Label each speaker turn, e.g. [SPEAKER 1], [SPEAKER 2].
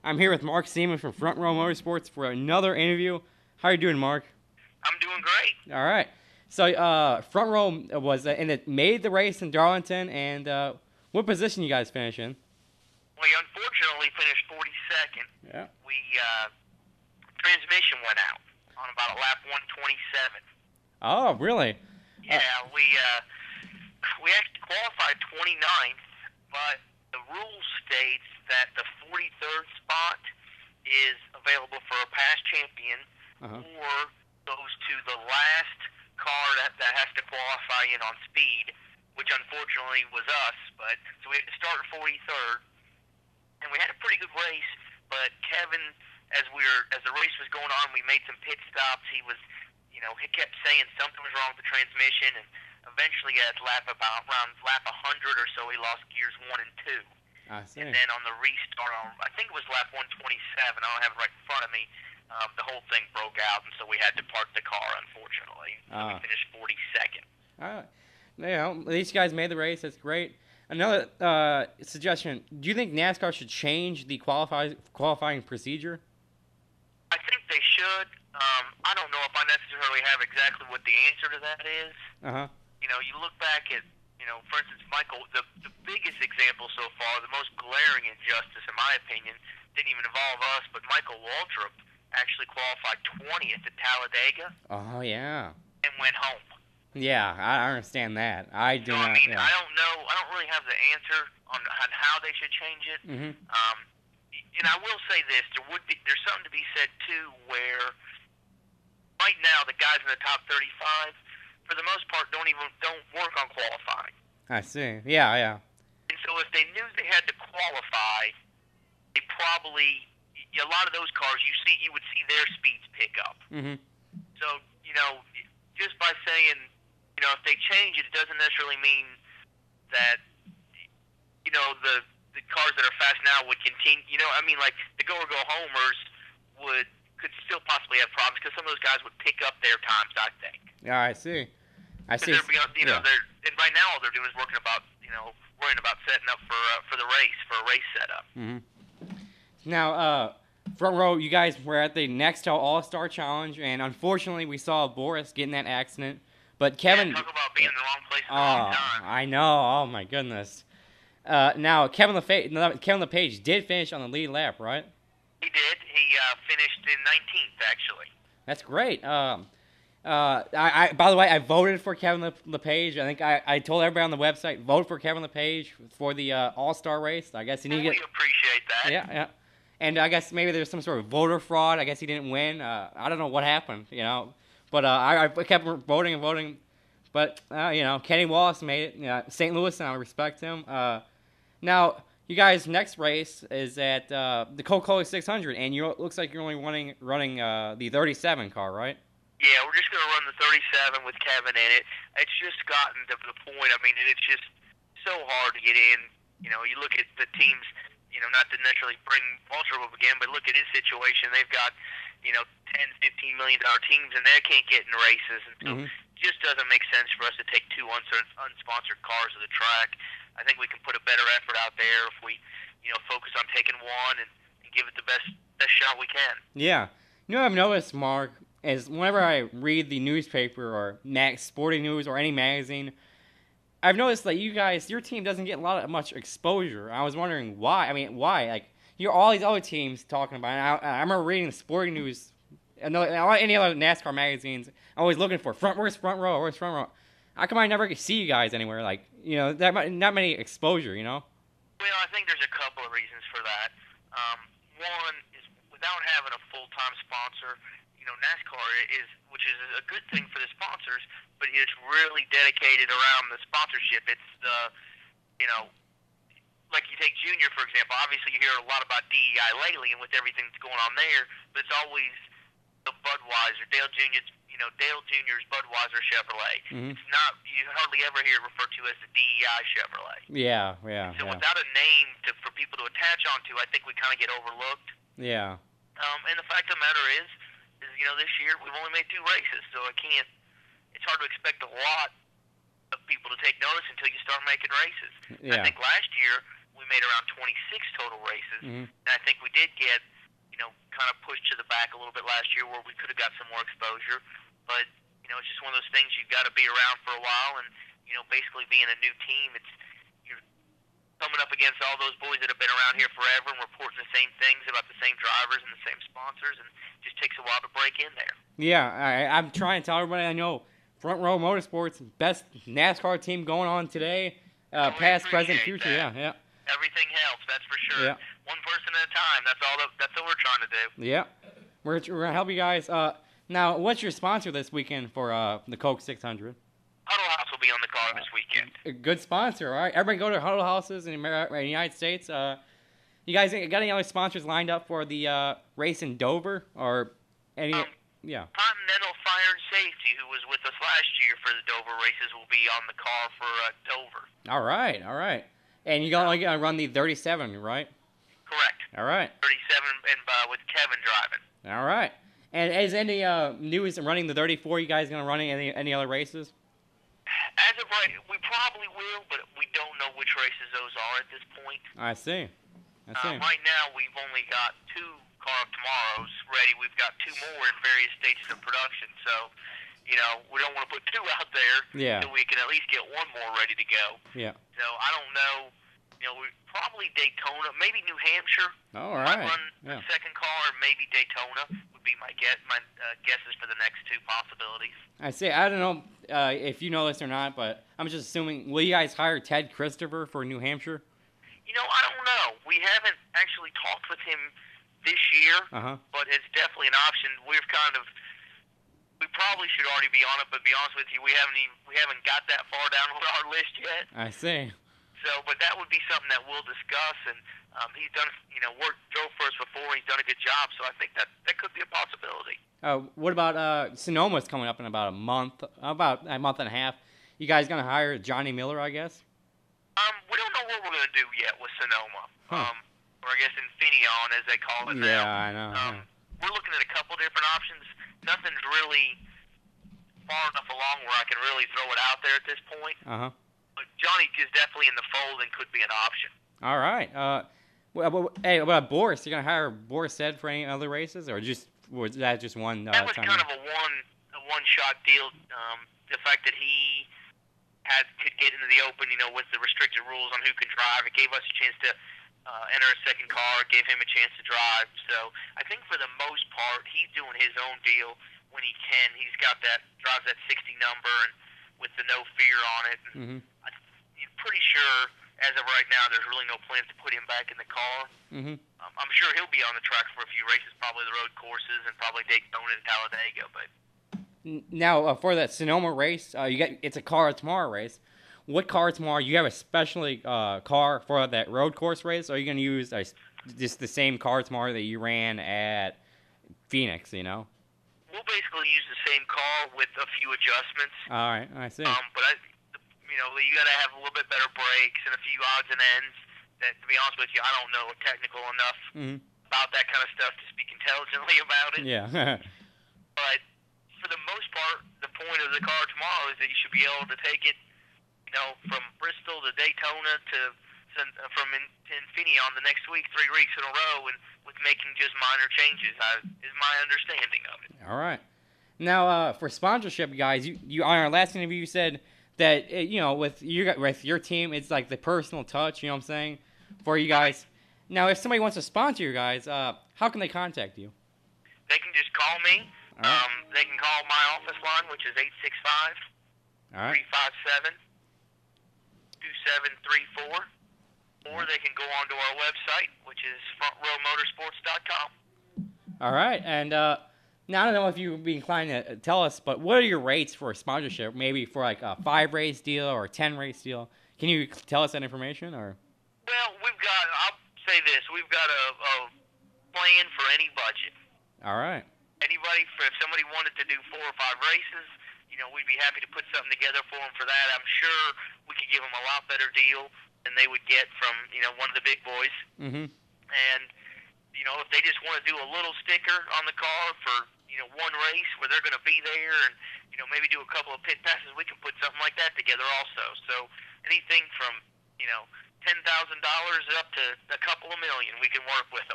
[SPEAKER 1] I'm here with Mark Seaman from Front Row Motorsports for another interview. How are you doing, Mark?
[SPEAKER 2] I'm doing great.
[SPEAKER 1] All right. So, Front Row was and it made the race in Darlington. And what position you guys finish in?
[SPEAKER 2] We unfortunately finished 42nd.
[SPEAKER 1] Yeah.
[SPEAKER 2] Transmission went out on about lap 127.
[SPEAKER 1] Oh, really?
[SPEAKER 2] Yeah, we actually qualified 29th, but the rule states that the 43rd spot is available for a past champion, or goes to the last car that has to qualify in on speed, which unfortunately was us. But so we had to start 43rd, and we had a pretty good race. But Kevin, as the race was going on, we made some pit stops. He kept saying something was wrong with the transmission, and eventually at around lap 100 or so, he lost gears 1 and 2.
[SPEAKER 1] I see.
[SPEAKER 2] And then on the restart, I think it was lap 127. I don't have it right in front of me. The whole thing broke out, and so we had to park the car, unfortunately. So we finished 42nd.
[SPEAKER 1] At least you guys made the race. That's great. Another suggestion: do you think NASCAR should change the qualifying procedure?
[SPEAKER 2] I think they should. I don't know if I necessarily have exactly what the answer to that is. You look back at, for instance, Michael, the biggest example so far, the most glaring injustice, in my opinion, didn't even involve us, but Michael Waltrip actually qualified 20th at Talladega.
[SPEAKER 1] Oh, yeah.
[SPEAKER 2] And went home.
[SPEAKER 1] Yeah, I understand that. I do not. Yeah.
[SPEAKER 2] I don't know. I don't really have the answer on how they should change it. And I will say this: there's something to be said too, where right now the guys in the top 35, for the most part, don't work on qualifying.
[SPEAKER 1] I see. Yeah.
[SPEAKER 2] And so if they knew they had to qualify, they probably, a lot of those cars you would see their speeds pick up. So just by saying, if they change it, it doesn't necessarily mean that the cars that are fast now would continue. Like the go or go homers could still possibly have problems because some of those guys would pick up their times, I think.
[SPEAKER 1] Yeah, I see.
[SPEAKER 2] They're, and right now all they're doing is worrying about setting up for the race, for a race setup.
[SPEAKER 1] Now, Front Row, you guys were at the Nextel All-Star Challenge, and unfortunately we saw Boris get in that accident. But Kevin,
[SPEAKER 2] talk about being in the wrong place at the wrong time.
[SPEAKER 1] I know. Oh my goodness. Now Kevin LePage did finish on the lead lap, right?
[SPEAKER 2] He did. He finished in 19th, actually.
[SPEAKER 1] That's great. By the way, I voted for Kevin LePage. I think I told everybody on the website, vote for Kevin LePage for the All-Star race. I guess he didn't get.
[SPEAKER 2] We appreciate that.
[SPEAKER 1] Yeah. And I guess maybe there's some sort of voter fraud. I guess he didn't win. I don't know what happened, But I kept voting and voting. But, Kenny Wallace made it. St. Louis, and I respect him. Now, you guys' next race is at the Coca-Cola 600, and it looks like you're only running the 37 car, right?
[SPEAKER 2] Yeah, we're just going to run the 37 with Kevin in it. It's just gotten to the point, it's just so hard to get in. You look at the teams, not to necessarily bring Walter up again, but look at his situation. They've got, $10, $15 million teams, and they can't get in races. And so it just doesn't make sense for us to take two unsponsored cars to the track. I think we can put a better effort out there if we, focus on taking one and give it the best shot we can.
[SPEAKER 1] Yeah. I've noticed, Mark, is whenever I read the newspaper or sporting news or any magazine, I've noticed that your team doesn't get much exposure. I was wondering why. Why? Like, all these other teams talking about it. I remember reading the sporting news, any other NASCAR magazines, always looking for where's Front Row? How come I never see you guys anywhere? Like, not many exposure,
[SPEAKER 2] Well, I think there's a couple of reasons for that. One is without having a full-time sponsor, NASCAR which is a good thing for the sponsors, but it's really dedicated around the sponsorship. It's like you take Junior, for example. Obviously, you hear a lot about DEI lately and with everything that's going on there, but it's always the Budweiser, Dale Jr.'s Budweiser Chevrolet. It's not, you hardly ever hear it referred to as the DEI Chevrolet.
[SPEAKER 1] Yeah.
[SPEAKER 2] So without a name for people to attach onto, I think we kind of get overlooked.
[SPEAKER 1] Yeah.
[SPEAKER 2] And the fact of the matter is this year we've only made 2 races, so it's hard to expect a lot of people to take notice until you start making races.
[SPEAKER 1] Yeah.
[SPEAKER 2] I think last year we made around 26 total races, and I think we did get, kind of pushed to the back a little bit last year where we could have got some more exposure. But, it's just one of those things you've got to be around for a while. And, basically being a new team, you're coming up against all those boys that have been around here forever and reporting the same things about the same drivers and the same sponsors, and it just takes a while to break in there.
[SPEAKER 1] Yeah, I'm trying to tell everybody I know. Front Row Motorsports, best NASCAR team going on today, past, present, future.
[SPEAKER 2] That.
[SPEAKER 1] Yeah.
[SPEAKER 2] Everything helps, that's for sure.
[SPEAKER 1] Yeah.
[SPEAKER 2] One person at a time. That's all we're trying to do.
[SPEAKER 1] Yeah, we're gonna help you guys. Now, what's your sponsor this weekend for the Coke 600?
[SPEAKER 2] Huddle House will be on the car this weekend.
[SPEAKER 1] A good sponsor, all right. Everybody go to Huddle Houses in the United States. You guys got any other sponsors lined up for the race in Dover or any? Yeah.
[SPEAKER 2] Continental Fire and Safety, who was with us last year for the Dover races, will be on the car for Dover.
[SPEAKER 1] All right. And you're gonna run the 37, right?
[SPEAKER 2] Correct.
[SPEAKER 1] All right.
[SPEAKER 2] 37 and with Kevin driving.
[SPEAKER 1] All right. And is any news running the 34? You guys gonna run any other races?
[SPEAKER 2] As of right, we probably will, but we don't know which races those are at this point.
[SPEAKER 1] I see.
[SPEAKER 2] Right now, we've only got 2 car of tomorrows ready. We've got 2 more in various stages of production. So, we don't want to put 2 out there.
[SPEAKER 1] Yeah.
[SPEAKER 2] So we can at least get 1 more ready to go.
[SPEAKER 1] Yeah.
[SPEAKER 2] So I don't know. We probably Daytona, maybe New Hampshire.
[SPEAKER 1] All right.
[SPEAKER 2] Might run the second car, or maybe Daytona would be my guess. My guesses for the next 2 possibilities.
[SPEAKER 1] I see. I don't know if you know this or not, but I'm just assuming. Will you guys hire Ted Christopher for New Hampshire?
[SPEAKER 2] I don't know. We haven't actually talked with him this year, but it's definitely an option. We probably should already be on it, but to be honest with you, we haven't got that far down on our list yet.
[SPEAKER 1] I see.
[SPEAKER 2] So, but that would be something that we'll discuss, and he's done, drove for us before. He's done a good job, so I think that could be a possibility.
[SPEAKER 1] What about Sonoma's coming up in about a month and a half? You guys gonna hire Johnny Miller, I guess?
[SPEAKER 2] We don't know what we're gonna do yet with Sonoma, or I guess Infineon as they call it now.
[SPEAKER 1] Yeah, I know.
[SPEAKER 2] We're looking at a couple different options. Nothing's really far enough along where I can really throw it out there at this point. But Johnny is definitely in the fold and could be an option.
[SPEAKER 1] All right. Hey, what about Boris? You gonna hire Boris Said for any other races, or was that just one?
[SPEAKER 2] That was kind of a one-shot deal. The fact that he could get into the open, with the restricted rules on who can drive, it gave us a chance to enter a second car, gave him a chance to drive. So I think for the most part, he's doing his own deal when he can. He's got drives that 60 number and with the no fear on it. And I'm pretty sure as of right now, there's really no plans to put him back in the car. I'm sure he'll be on the track for a few races, probably the road courses and probably Daytona and Talladega. But
[SPEAKER 1] now for that Sonoma race, it's a car tomorrow race. What car tomorrow? You have a special car for that road course race, or are you going to use just the same car tomorrow that you ran at Phoenix?
[SPEAKER 2] We'll basically use the same car with a few adjustments.
[SPEAKER 1] All right, I see.
[SPEAKER 2] But you got to have a little bit better brakes and a few odds and ends. That, to be honest with you, I don't know technical enough about that kind of stuff to speak intelligently about it.
[SPEAKER 1] Yeah.
[SPEAKER 2] But for the most part, the point of the car tomorrow is that you should be able to take it, from Bristol to Daytona to from Infineon the next week, 3 weeks in a row, and with making just minor changes. Is my understanding of it.
[SPEAKER 1] All right. Now, for sponsorship, guys, you on our last interview, you said that with your team, it's like the personal touch. You know what I'm saying? For you guys. Now, if somebody wants to sponsor you guys, how can they contact you?
[SPEAKER 2] They can just call me.
[SPEAKER 1] Right.
[SPEAKER 2] They can call my office line, which is 865-357-2734. Or they can go onto our website, which is frontrowmotorsports.com.
[SPEAKER 1] All right. And now, I don't know if you'd be inclined to tell us, but what are your rates for a sponsorship? Maybe for like a 5-race deal or a 10-race deal? Can you tell us that information? Or?
[SPEAKER 2] Well, I'll say this. We've got a plan for any budget.
[SPEAKER 1] All right.
[SPEAKER 2] If somebody wanted to do 4 or 5 races, we'd be happy to put something together for them for that. I'm sure we could give them a lot better deal than they would get from, one of the big boys. And, if they just want to do a little sticker on the car for, one race where they're going to be there and, maybe do a couple of pit passes, we can put something like that together also. So anything from, $10,000 up to a couple of million, we can work with them.